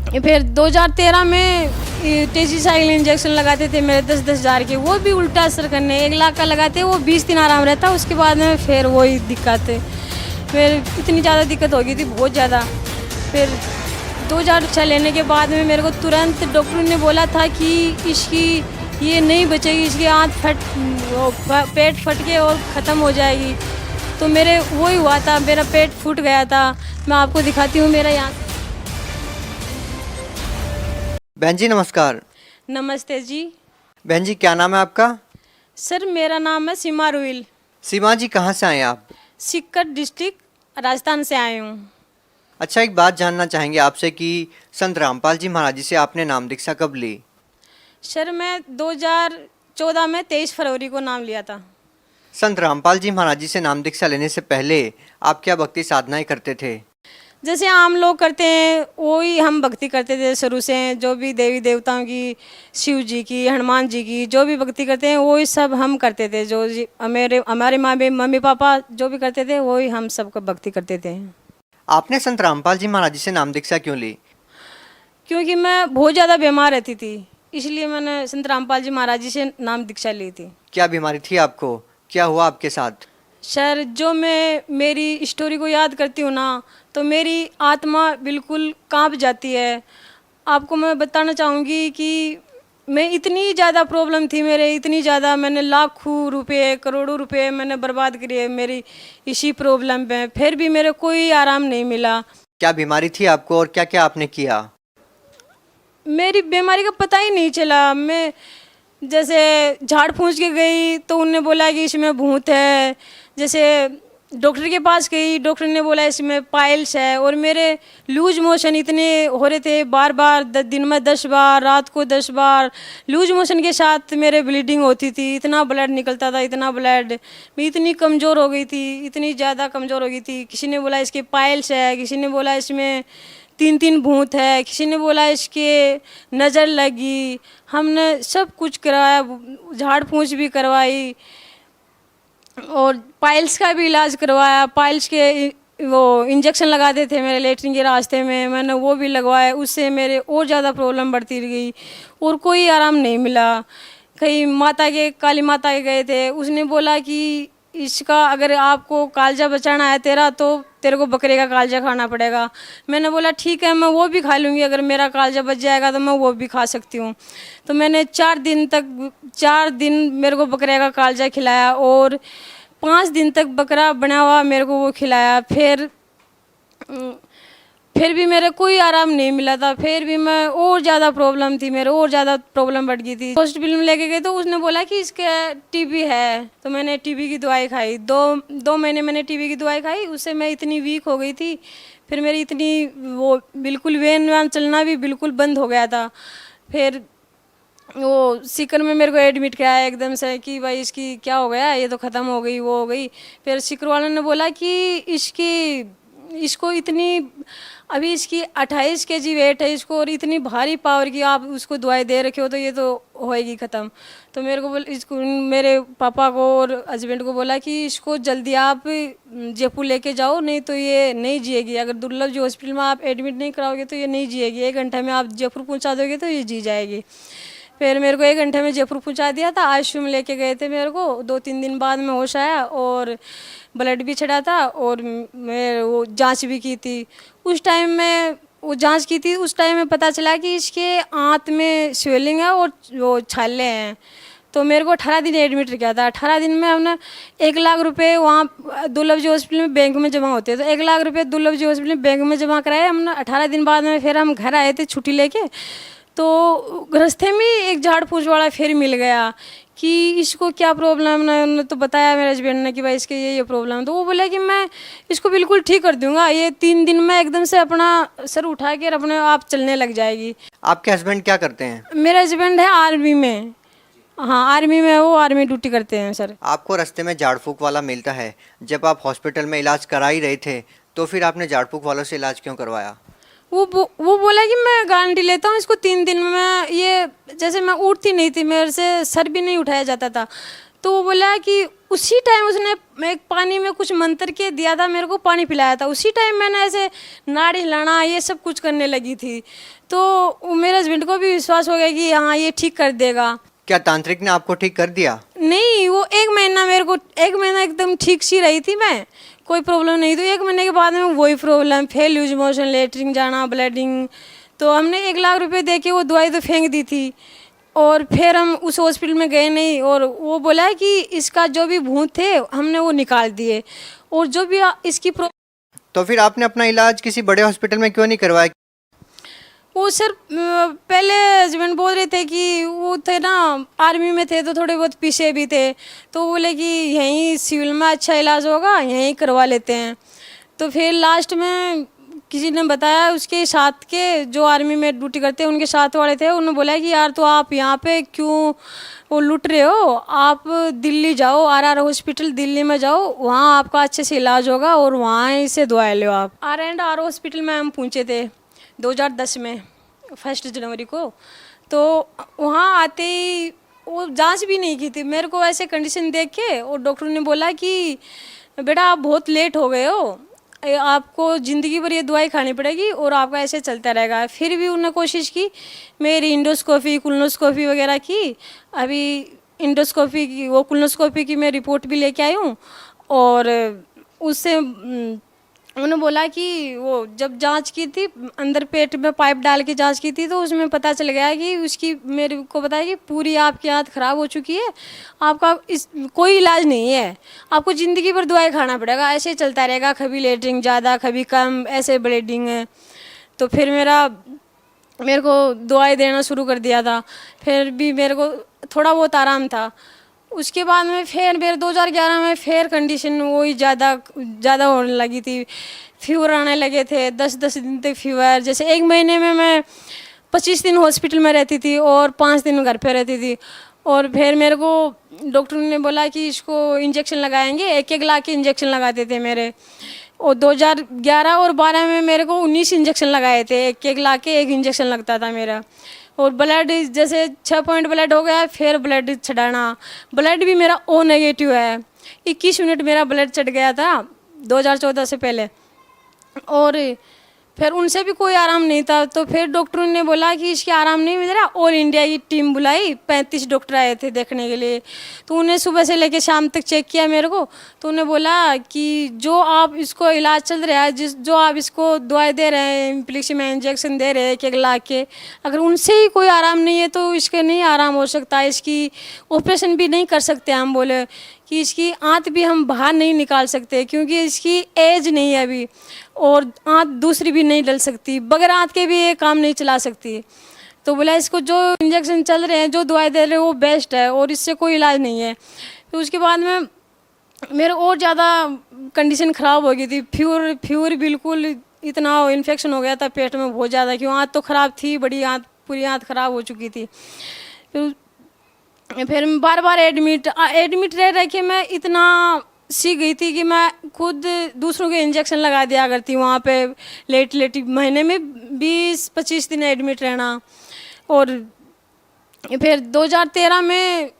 फिर 2013 में टेसीसाइल इंजेक्शन लगाते थे मेरे 10-10 हज़ार के, वो भी उल्टा असर करने। 1 लाख का लगाते वो 20 दिन आराम रहता, उसके बाद में फिर वही दिक्कत है। फिर इतनी ज़्यादा दिक्कत हो गई थी, बहुत ज़्यादा। फिर 2006 लेने के बाद में मेरे को तुरंत डॉक्टर ने बोला था कि इसकी ये नहीं बचेगी, इसकी आँत पेट फट के और ख़त्म हो जाएगी। तो मेरे वही हुआ था, मेरा पेट फूट गया था। मैं आपको दिखाती हूँ मेरा यहाँ। बहन जी नमस्कार। नमस्ते जी। बहन जी क्या नाम है आपका? सर मेरा नाम है सीमा रुइल। सीमा जी कहाँ से आए आप? सीकर डिस्ट्रिक्ट राजस्थान से आए हूँ। अच्छा, एक बात जानना चाहेंगे आपसे कि संत रामपाल जी महाराज जी से आपने नाम दीक्षा कब ली? सर मैं 2014 में 23 फरवरी को नाम लिया था। संत रामपाल जी महाराज जी से नाम दीक्षा लेने से पहले आप क्या भक्ति साधनाएं करते थे? जैसे आम लोग करते हैं वही हम भक्ति करते थे शुरू से। जो भी देवी देवताओं की, शिव जी की, हनुमान जी की, जो भी भक्ति करते हैं वही सब हम करते थे। जो हमारे मम्मी पापा जो भी करते थे वही हम सबको भक्ति करते थे। आपने संत रामपाल जी महाराज जी से नाम दीक्षा क्यों ली? क्योंकि मैं बहुत ज़्यादा बीमार रहती थी, इसलिए मैंने संत रामपाल जी महाराज जी से नाम दीक्षा ली थी। क्या बीमारी थी आपको? क्या हुआ आपके साथ? सर जो मैं मेरी स्टोरी को याद करती हूँ ना, तो मेरी आत्मा बिल्कुल कांप जाती है। आपको मैं बताना चाहूँगी कि मैं इतनी ज़्यादा प्रॉब्लम थी मेरे, इतनी ज़्यादा, मैंने लाखों रुपए करोड़ों रुपए मैंने बर्बाद किए मेरी इसी प्रॉब्लम पे, फिर भी मेरे कोई आराम नहीं मिला। क्या बीमारी थी आपको और क्या क्या आपने किया? मेरी बीमारी का पता ही नहीं चला। मैं जैसे झाड़ फूंक के गई तो उनने बोला कि इसमें भूत है। जैसे डॉक्टर के पास गई, डॉक्टर ने बोला इसमें पाइल्स है। और मेरे लूज मोशन इतने हो रहे थे, बार बार दिन में 10 बार, रात को 10 बार लूज मोशन के साथ मेरे ब्लीडिंग होती थी। इतना ब्लड निकलता था, इतना ब्लड। मैं इतनी कमज़ोर हो गई थी, इतनी ज़्यादा कमज़ोर हो गई थी। किसी ने बोला इसके पाइल्स है, किसी ने बोला इसमें 3-3 भूत है, किसी ने बोला इसके नज़र लगी। हमने सब कुछ कराया, झाड़ फूंक भी करवाई और पाइल्स का भी इलाज करवाया। पाइल्स के वो इंजेक्शन लगाते थे मेरे लेटरिन के रास्ते में, मैंने वो भी लगवाया। उससे मेरे और ज़्यादा प्रॉब्लम बढ़ती गई और कोई आराम नहीं मिला। कहीं काली माता के गए थे, उसने बोला कि इसका अगर आपको कालजा बचाना है तेरा, तो तेरे को बकरे का कालजा खाना पड़ेगा। मैंने बोला ठीक है, मैं वो भी खा लूँगी, अगर मेरा कालजा बच जाएगा तो मैं वो भी खा सकती हूँ। तो मैंने 4 दिन मेरे को बकरे का कालजा खिलाया और 5 दिन तक बकरा बना हुआ मेरे को वो खिलाया। फिर भी मेरे कोई आराम नहीं मिला था। फिर भी मैं और ज़्यादा प्रॉब्लम थी, मेरे और ज़्यादा प्रॉब्लम बढ़ गई थी। हॉस्पिटल में लेके गए तो उसने बोला कि इसके टीबी है। तो मैंने टीबी की दवाई खाई, 2 महीने मैंने टीबी की दवाई खाई। उससे मैं इतनी वीक हो गई थी, फिर मेरी इतनी वो बिल्कुल वेन वैन चलना भी बिल्कुल बंद हो गया था। फिर वो सीकर में मेरे को एडमिट किया एकदम से कि भाई इसकी क्या हो गया, ये तो ख़त्म हो गई, वो हो गई। फिर सीकर वालों ने बोला कि इसको इतनी अभी इसकी 28 केजी वेट है इसको, और इतनी भारी पावर की आप उसको दवाई दे रखे हो, तो ये तो होएगी ख़त्म। तो मेरे को इसको मेरे पापा को और हस्बैंड को बोला कि इसको जल्दी आप जयपुर लेके जाओ, नहीं तो ये नहीं जिएगी। अगर दुर्लभ जी हॉस्पिटल में आप एडमिट नहीं कराओगे तो ये नहीं जिएगी। 1 घंटे में आप जयपुर पहुँचा दोगे तो ये जी जाएगी। फिर मेरे को 1 घंटे में जयपुर पहुंचा दिया था। आईसीयू में लेके गए थे मेरे को। 2-3 दिन बाद में होश आया और ब्लड भी चढ़ा था और मैं वो जांच भी की थी। उस टाइम में वो जांच की थी, उस टाइम में पता चला कि इसके आंत में स्वेलिंग है और वो छाले हैं। तो मेरे को 18 दिन एडमिट किया था। 18 दिन में हमने 1 लाख रुपए वहाँ दुर्लभ जी हॉस्पिटल में बैंक में जमा होते हैं, तो 1 लाख रुपए दुर्लभ जी हॉस्पिटल में बैंक में जमा कराए हमने। 18 दिन बाद में फिर हम घर आए थे छुट्टी लेके। तो रास्ते में एक झाड़ फूस वाला फिर मिल गया कि इसको क्या प्रॉब्लम है। उन्होंने तो बताया मेरे हस्बैंड ने कि भाई इसके ये प्रॉब्लम है। तो वो बोला कि मैं इसको बिल्कुल ठीक कर दूंगा, ये 3 दिन में एकदम से अपना सर उठा के अपने आप चलने लग जाएगी। आपके हस्बैंड क्या करते हैं? मेरा हस्बैंड है आर्मी में। हाँ आर्मी में, वो आर्मी ड्यूटी करते हैं सर। आपको रास्ते में झाड़ फूक वाला मिलता है, जब आप हॉस्पिटल में इलाज करा ही रहे थे तो फिर आपने झाड़ फूक वालों से इलाज क्यों करवाया? वो बोला कि मैं गारंटी लेता हूँ इसको 3 दिन में। ये जैसे मैं उठती नहीं थी, मेरे से सर भी नहीं उठाया जाता था। तो वो बोला कि उसी टाइम उसने एक पानी में कुछ मंत्र के दिया था, मेरे को पानी पिलाया था, उसी टाइम मैंने ऐसे नाड़ी हिलाना ये सब कुछ करने लगी थी। तो मेरे हस्बैंड को भी विश्वास हो गया कि हाँ ये ठीक कर देगा। क्या तांत्रिक ने आपको ठीक कर दिया? नहीं, वो एक महीना एकदम ठीक सी रही थी मैं, कोई प्रॉब्लम नहीं। तो 1 महीने के बाद में वही प्रॉब्लम, फेल लूज मोशन, लेटरिन जाना, ब्लीडिंग। तो हमने 1 लाख रुपए दे के वो दवाई तो फेंक दी थी, और फिर हम उस हॉस्पिटल में गए नहीं। और वो बोला कि इसका जो भी भूत थे हमने वो निकाल दिए, और जो भी इसकी तो फिर आपने अपना इलाज किसी बड़े हॉस्पिटल में क्यों नहीं करवाया? वो सर पहले हस्बैंड बोल रहे थे कि वो थे ना आर्मी में थे, तो थोड़े बहुत पीछे भी थे, तो बोले कि यहीं सिविल में अच्छा इलाज होगा, यहीं करवा लेते हैं। तो फिर लास्ट में किसी ने बताया, उसके साथ के जो आर्मी में ड्यूटी करते हैं उनके साथ वाले थे, उन्होंने बोला कि यार तो आप यहाँ पे क्यों वो लूट रहे हो, आप दिल्ली जाओ, RR हॉस्पिटल दिल्ली में जाओ, वहाँ आपका अच्छे से इलाज होगा और वहाँ से दवाई लो आप। R&R हॉस्पिटल में हम पहुँचे थे 2010 में 1 जनवरी को। तो वहाँ आते ही वो जांच भी नहीं की थी, मेरे को ऐसे कंडीशन देख के, और डॉक्टर ने बोला कि बेटा आप बहुत लेट हो गए हो, आपको ज़िंदगी भर ये दवाई खानी पड़ेगी और आपका ऐसे चलता रहेगा। फिर भी उन्होंने कोशिश की, मेरी इंडोस्कोपी कुलोनोस्कोपी वगैरह की, अभी इंडोस्कोपी की वो कुलोनोस्कोपी की मैं रिपोर्ट भी लेके आई हूँ। और उससे उन्होंने बोला कि वो जब जांच की थी, अंदर पेट में पाइप डाल के जांच की थी, तो उसमें पता चल गया कि उसकी, मेरे को बताया कि पूरी आपकी आंत खराब हो चुकी है, आपका इस कोई इलाज नहीं है, आपको ज़िंदगी भर दवाई खाना पड़ेगा, ऐसे चलता रहेगा, कभी लेटरिन ज़्यादा कभी कम, ऐसे ब्लीडिंग है। तो फिर मेरे को दवाई देना शुरू कर दिया था, फिर भी मेरे को थोड़ा बहुत आराम था। उसके बाद में फिर मेरे 2011 में फिर कंडीशन वही ज़्यादा होने लगी थी, फीवर आने लगे थे, 10-10 दिन तक फीवर। जैसे 1 महीने में मैं 25 दिन हॉस्पिटल में रहती थी और 5 दिन घर पे रहती थी। और फिर मेरे को डॉक्टर ने बोला कि इसको इंजेक्शन लगाएंगे, 1-1 लाख के इंजेक्शन लगाते थे मेरे। और 2011 और 12 में मेरे को 19 इंजेक्शन लगाए थे, 1-1 लाख के 1 इंजेक्शन लगता था मेरा। और ब्लड जैसे 6 पॉइंट ब्लड हो गया, फिर ब्लड चढ़ाना, ब्लड भी मेरा O नेगेटिव है, 21 यूनिट मेरा ब्लड चढ़ गया था 2014 से पहले। और फिर उनसे भी कोई आराम नहीं था। तो फिर डॉक्टरों ने बोला कि इसके आराम नहीं मिल रहा, ऑल इंडिया की टीम बुलाई, 35 डॉक्टर आए थे देखने के लिए। तो उन्हें सुबह से लेकर शाम तक चेक किया मेरे को, तो उन्हें बोला कि जो आप इसको इलाज चल रहा है, जो आप इसको दवाई दे रहे हैं, इम्प्लिक्सी में इंजेक्शन दे रहे हैं 1-1 लाख के, अगर उनसे ही कोई आराम नहीं है तो इसके नहीं आराम हो सकता, इसकी ऑपरेशन भी नहीं कर सकते। हम बोले कि इसकी आंत भी हम बाहर नहीं निकाल सकते, क्योंकि इसकी एज नहीं है अभी, और आंत दूसरी भी नहीं डल सकती, बगैर आंत के भी ये काम नहीं चला सकती। तो बोला इसको जो इंजेक्शन चल रहे हैं, जो दवाई दे रहे हैं वो बेस्ट है, और इससे कोई इलाज नहीं है। तो उसके बाद में मेरे और ज़्यादा कंडीशन ख़राब हो गई थी, फीवर बिल्कुल इतना इन्फेक्शन हो गया था पेट में बहुत ज़्यादा, क्यों आंत तो ख़राब थी, बड़ी आंत, पूरी आंत ख़राब हो चुकी थी। फिर बार बार एडमिट रह के मैं इतना सीख गई थी कि मैं खुद दूसरों के इंजेक्शन लगा दिया करती, वहाँ पे लेट महीने में 20-25 दिन एडमिट रहना। और फिर 2013 में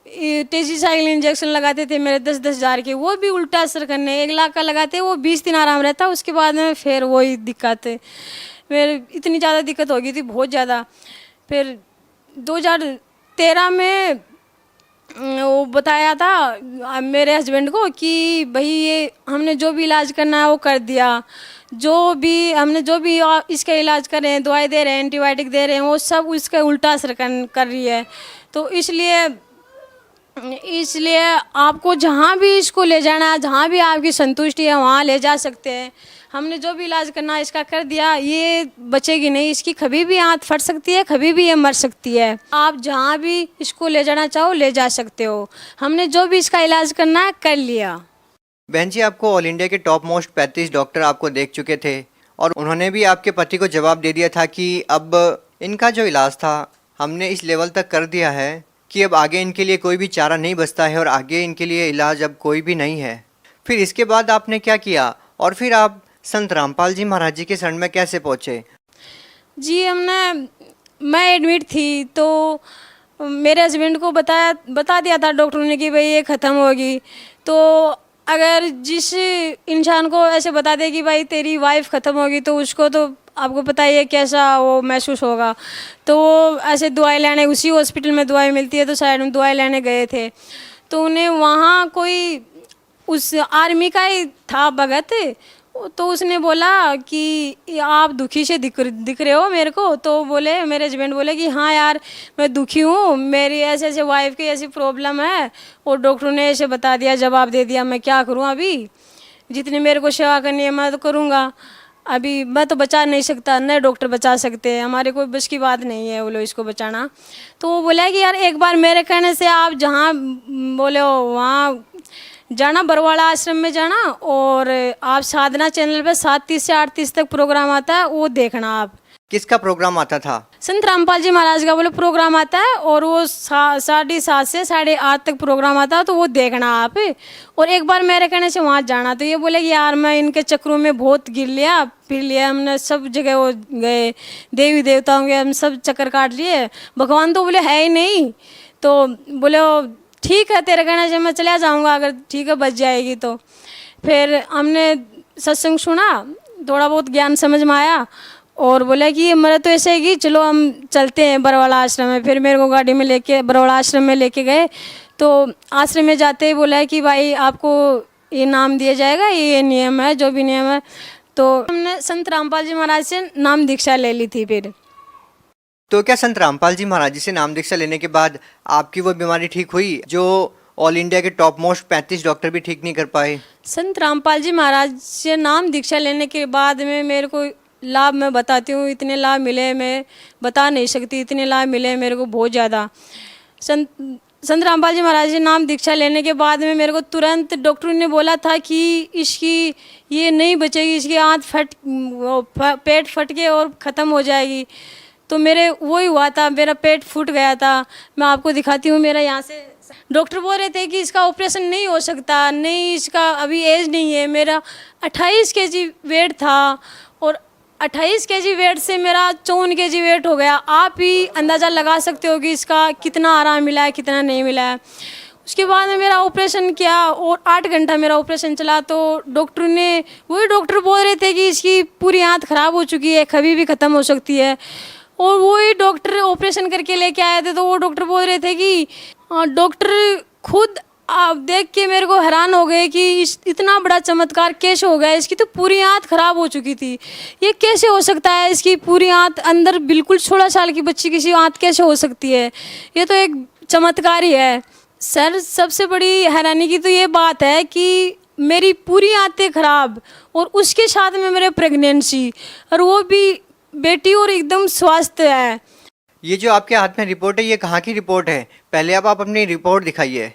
टेजीसाइक्लिन इंजेक्शन लगाते थे मेरे 10-10 हज़ार के, वो भी उल्टा असर करने, 1 लाख का लगाते, वो 20 दिन आराम रहता, उसके बाद में फिर वही दिक्कत है। फिर इतनी ज़्यादा दिक्कत हो गई थी, बहुत ज़्यादा। फिर 2013 में वो बताया था मेरे हस्बैंड को कि भाई ये हमने जो भी इलाज करना है वो कर दिया, हमने जो भी इसका इलाज कर रहे हैं, दवाई दे रहे हैं, एंटीबायोटिक दे रहे हैं, वो सब उसका उल्टा असर कर रही है। तो इसलिए आपको जहाँ भी इसको ले जाना है, जहाँ भी आपकी संतुष्टि है वहाँ ले जा सकते हैं। हमने जो भी इलाज करना है इसका कर दिया, ये बचेगी नहीं, इसकी कभी भी आंत फट सकती है, कभी भी ये मर सकती है। आप जहाँ भी इसको ले जाना चाहो ले जा सकते हो, हमने जो भी इसका इलाज करना है कर लिया। बहन जी, आपको ऑल इंडिया के टॉप मोस्ट 35 डॉक्टर आपको देख चुके थे, और उन्होंने भी आपके पति को जवाब दे दिया था कि अब इनका जो इलाज था हमने इस लेवल तक कर दिया है कि अब आगे इनके लिए कोई भी चारा नहीं बचता है, और आगे इनके लिए इलाज अब कोई भी नहीं है। फिर इसके बाद आपने क्या किया, और फिर आप संत रामपाल जी महाराज जी के शरण में कैसे पहुँचे? जी मैं एडमिट थी, तो मेरे हस्बैंड को बता दिया था डॉक्टर ने कि भाई ये ख़त्म होगी। तो अगर जिस इंसान को ऐसे बता दे कि भाई तेरी वाइफ ख़त्म होगी तो उसको तो आपको पता ही है कैसा वो महसूस होगा। तो वो ऐसे दवाई लेने उसी हॉस्पिटल में दवाई मिलती है तो शायद हम दवाई लेने गए थे। तो उन्हें वहाँ कोई उस आर्मी का ही था भगत। तो उसने बोला कि आप दुखी से दिख रहे हो मेरे को। तो बोले मेरे हस्बैंड बोले कि हाँ यार मैं दुखी हूँ, मेरी ऐसे ऐसे वाइफ की ऐसी प्रॉब्लम है और डॉक्टर ने ऐसे बता दिया, जवाब दे दिया, मैं क्या करूँ अभी, जितनी मेरे को सेवा करनी है मैं तो करूँगा, अभी मैं तो बचा नहीं सकता, न डॉक्टर बचा सकते हैं, हमारे कोई बस की बात नहीं है बोलो इसको बचाना। तो वो बोला कि यार एक बार मेरे कहने से आप जहाँ बोले हो वहाँ जाना, बरवाड़ा आश्रम में जाना, और आप साधना चैनल पे 7:30 से 8:30 तक प्रोग्राम आता है वो देखना आप। किसका प्रोग्राम आता था? संत रामपाल जी महाराज का बोले प्रोग्राम आता है और वो 7:30 से 8:30 तक प्रोग्राम आता है तो वो देखना आप। और एक बार मेरे कहने से वहाँ जाना। तो ये बोले कि यार मैं इनके चक्रों में बहुत गिर लिया फिर लिया, हमने सब जगह वो गए, देवी देवताओं के हम सब चक्कर काट लिए, भगवान तो बोले है ही नहीं। तो बोले ठीक है तेरे कहने से मैं चला जाऊँगा, अगर ठीक है बच जाएगी तो। फिर हमने सत्संग सुना, थोड़ा बहुत ज्ञान समझ में आया और बोला कि मेरा तो ऐसे है कि चलो हम चलते हैं बरवाड़ा आश्रम में। फिर मेरे को गाड़ी में लेके बरवाड़ा आश्रम में लेके गए। तो आश्रम में जाते ही बोला है कि भाई आपको ये नाम दिया जाएगा, ये नियम है, जो भी नियम है। तो हमने संत रामपाल जी महाराज से नाम दीक्षा ले ली थी। फिर तो क्या संत रामपाल जी महाराज जी से नाम दीक्षा लेने के बाद आपकी वो बीमारी ठीक हुई जो ऑल इंडिया के टॉप मोस्ट 35 डॉक्टर भी ठीक नहीं कर पाए? संत रामपाल जी महाराज से नाम दीक्षा लेने के बाद में मेरे को लाभ मैं बताती हूँ, इतने लाभ मिले मैं बता नहीं सकती, इतने लाभ मिले मेरे को बहुत ज़्यादा। संत रामपाल जी महाराज जी नाम दीक्षा लेने के बाद में मेरे को तुरंत डॉक्टर ने बोला था कि इसकी ये नहीं बचेगी, इसकी आंत पेट फट के और ख़त्म हो जाएगी। तो मेरे वही हुआ था, मेरा पेट फूट गया था। मैं आपको दिखाती हूँ, मेरा यहाँ से डॉक्टर बोल रहे थे कि इसका ऑपरेशन नहीं हो सकता, नहीं इसका अभी एज नहीं है। मेरा 28 kg वेट था और 28 kg वेट से मेरा 54 kg वेट हो गया। आप ही अंदाज़ा लगा सकते हो कि इसका कितना आराम मिला है, कितना नहीं मिला है। उसके बाद में मेरा ऑपरेशन किया और 8 घंटा मेरा ऑपरेशन चला। तो डॉक्टर ने वही डॉक्टर बोल रहे थे कि इसकी पूरी आंत ख़राब हो चुकी है, कभी भी ख़त्म हो सकती है। और वही डॉक्टर ऑपरेशन करके लेके आए थे। तो वो डॉक्टर बोल रहे थे कि डॉक्टर खुद आप देख के मेरे को हैरान हो गए कि इतना बड़ा चमत्कार कैसे हो गया, इसकी तो पूरी आंत खराब हो चुकी थी, ये कैसे हो सकता है, इसकी पूरी आंत अंदर बिल्कुल 16 साल की बच्ची की आंत कैसे हो सकती है, ये तो एक चमत्कार ही है। सर सबसे बड़ी हैरानी की तो ये बात है कि मेरी पूरी आंतें खराब और उसके साथ में मेरे प्रेगनेंसी, और वो भी बेटी, और एकदम स्वस्थ है। ये जो आपके हाथ में रिपोर्ट है ये कहाँ की रिपोर्ट है? पहले आप अपनी रिपोर्ट दिखाइए।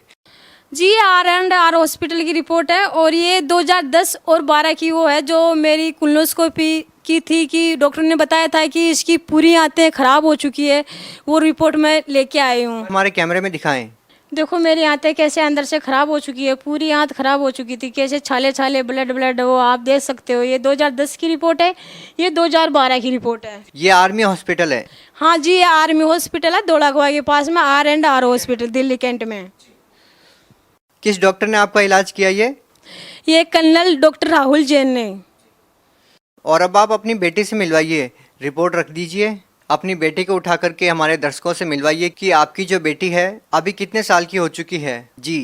जी ये R&R हॉस्पिटल की रिपोर्ट है और ये 2010 और 12 की वो है जो मेरी कोलोनोस्कोपी की थी कि डॉक्टर ने बताया था कि इसकी पूरी आंतें खराब हो चुकी है, वो रिपोर्ट मैं लेके आई हूँ। हमारे कैमरे में दिखाएं। देखो मेरी आंतें कैसे अंदर से खराब हो चुकी है, पूरी आंत खराब हो चुकी थी, कैसे छाले छाले ब्लड वो आप देख सकते हो। ये 2010 की रिपोर्ट है, ये 2012 की रिपोर्ट है। ये आर्मी हॉस्पिटल है? हाँ जी ये आर्मी हॉस्पिटल है, धौलाकुआ के पास में R&R हॉस्पिटल दिल्ली कैंट में। किस डॉक्टर ने आपका इलाज किया ये कर्नल डॉक्टर राहुल जैन ने। और अब आप अपनी बेटी से मिलवाइए, रिपोर्ट रख दीजिए, अपनी बेटी को उठा करके हमारे दर्शकों से मिलवाइए कि आपकी जो बेटी है अभी कितने साल की हो चुकी है। जी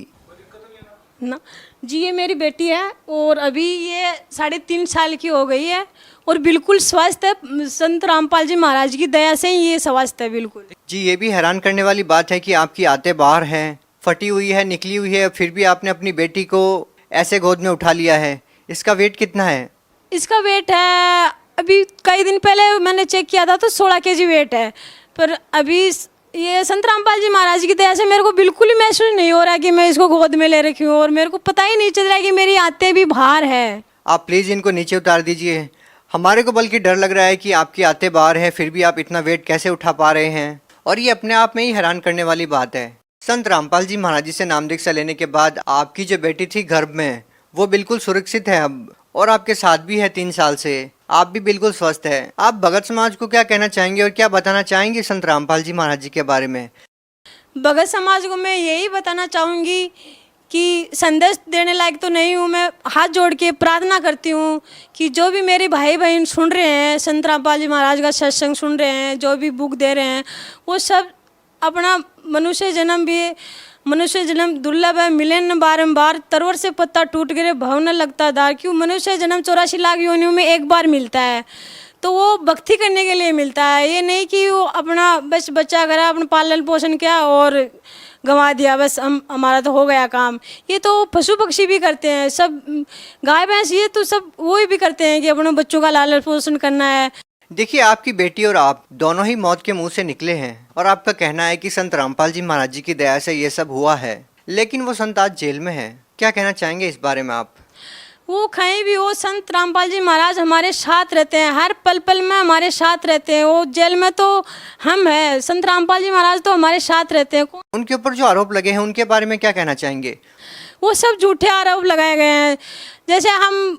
ना जी ये मेरी बेटी है और अभी ये 3.5 साल की हो गई है और बिल्कुल स्वस्थ है। संत रामपाल जी महाराज की दया से ही ये स्वस्थ है बिल्कुल। जी ये भी हैरान करने वाली बात है कि आपकी आंतें बाहर हैं, फटी हुई है, निकली हुई है, फिर भी आपने अपनी बेटी को ऐसे गोद में उठा लिया है। इसका वेट कितना है? इसका वेट है, अभी कई दिन पहले मैंने चेक किया था तो 16 kg वेट है, पर अभी ये संत रामपाल जी महाराज की दया से मेरे को बिल्कुल ही महसूस नहीं हो रहा कि मैं इसको गोद में ले रखी हूँ और मेरे को पता ही नहीं चल रहा कि मेरी आंतें भी बाहर है। आप प्लीज़ इनको नीचे उतार दीजिए। हमारे को बल्कि डर लग रहा है कि आपकी आंतें बाहर हैं फिर भी आप इतना वेट कैसे उठा पा रहे हैं, और ये अपने आप में ही हैरान करने वाली बात है। संत रामपाल जी महाराज जी से नाम दीक्षा लेने के बाद आपकी जो बेटी थी गर्भ में वो बिल्कुल सुरक्षित है अब, और आपके साथ भी है 3 साल से, आप भी बिल्कुल स्वस्थ है। आप भगत समाज को क्या कहना चाहेंगे और क्या बताना चाहेंगे संत रामपाल जी महाराज जी के बारे में? भगत समाज को मैं यही बताना चाहूँगी कि संदेश देने लायक तो नहीं हूँ, मैं हाथ जोड़ के प्रार्थना करती हूँ कि जो भी मेरे भाई बहन सुन रहे हैं, संत रामपाल जी महाराज का सत्संग सुन रहे हैं, जो भी बुक दे रहे हैं, वो सब अपना मनुष्य जन्म दुर्लभ है, मिले न बारंबार, तरवर से पत्ता टूट गिरे भाव न लगता दार। क्यों मनुष्य जन्म 84 लाख योनियों में एक बार मिलता है, तो वो भक्ति करने के लिए मिलता है। ये नहीं कि वो अपना बस बच्चा करा, अपना पालन पोषण किया और गंवा दिया, बस हमारा तो हो गया काम। ये तो पशु पक्षी भी करते हैं, सब गाय भैंस ये तो सब वो भी करते हैं कि अपने बच्चों का लालन पोषण करना है। देखिए, आपकी बेटी और आप दोनों ही मौत के मुंह से निकले हैं और आपका कहना है कि संत रामपाल जी महाराज जी की दया से ये सब हुआ है, लेकिन वो संत आज जेल में है। क्या कहना चाहेंगे इस बारे में आप? वो कहीं भी हो, संत रामपाल जी महाराज हमारे साथ रहते हैं, हर पल पल में हमारे साथ रहते हैं। वो जेल में तो हम हैं, संत रामपाल जी महाराज तो हमारे साथ रहते हैं। उनके ऊपर जो आरोप लगे हैं उनके बारे में क्या कहना चाहेंगे? वो सब झूठे आरोप लगाए गए हैं। जैसे हम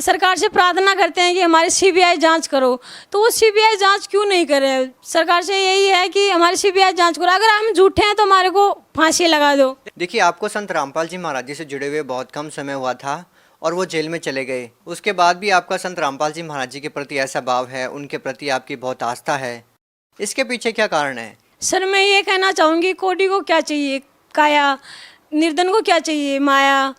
सरकार से प्रार्थना करते हैं कि हमारी सीबीआई जांच करो, तो वो सीबीआई जांच क्यों नहीं करे? सरकार से यही है कि हमारी सीबीआई जांच करो, अगर हम झूठे हैं तो हमारे को फांसी लगा दो। देखिए, आपको संत रामपाल जी महाराज जी से जुड़े हुए बहुत कम समय हुआ था और वो जेल में चले गए। उसके बाद भी आपका संत रामपाल जी महाराज जी के प्रति ऐसा भाव है, उनके प्रति आपकी बहुत आस्था है, इसके पीछे क्या कारण है? सर, मैं ये कहना चाहूँगी, कोटी को क्या चाहिए काया, निर्धन को क्या चाहिए माया।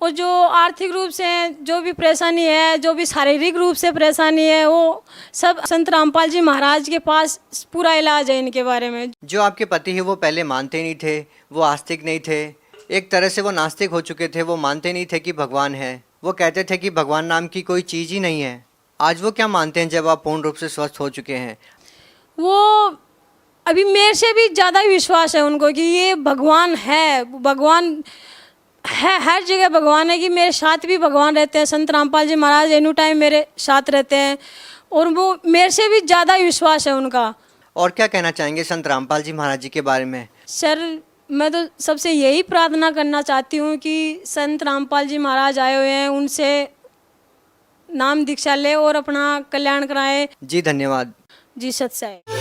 और जो आर्थिक रूप से जो भी परेशानी है, जो भी शारीरिक रूप से परेशानी है, वो सब संत रामपाल जी महाराज के पास पूरा इलाज है इनके बारे में। जो आपके पति है वो पहले मानते नहीं थे, वो आस्तिक नहीं थे, एक तरह से वो नास्तिक हो चुके थे, वो मानते नहीं थे कि भगवान है, वो कहते थे कि भगवान नाम की कोई चीज़ ही नहीं है। आज वो क्या मानते हैं जब आप पूर्ण रूप से स्वस्थ हो चुके हैं? वो अभी मेरे से भी ज़्यादा विश्वास है उनको कि ये भगवान है, भगवान है, हर जगह भगवान है। कि मेरे साथ भी भगवान रहते हैं, संत रामपाल जी महाराज एनी टाइम मेरे साथ रहते हैं, और वो मेरे से भी ज़्यादा विश्वास है उनका। और क्या कहना चाहेंगे संत रामपाल जी महाराज जी के बारे में? सर, मैं तो सबसे यही प्रार्थना करना चाहती हूँ कि संत रामपाल जी महाराज आए हुए हैं, उनसे नाम दीक्षा ले और अपना कल्याण कराएं। जी धन्यवाद। जी सत्य है।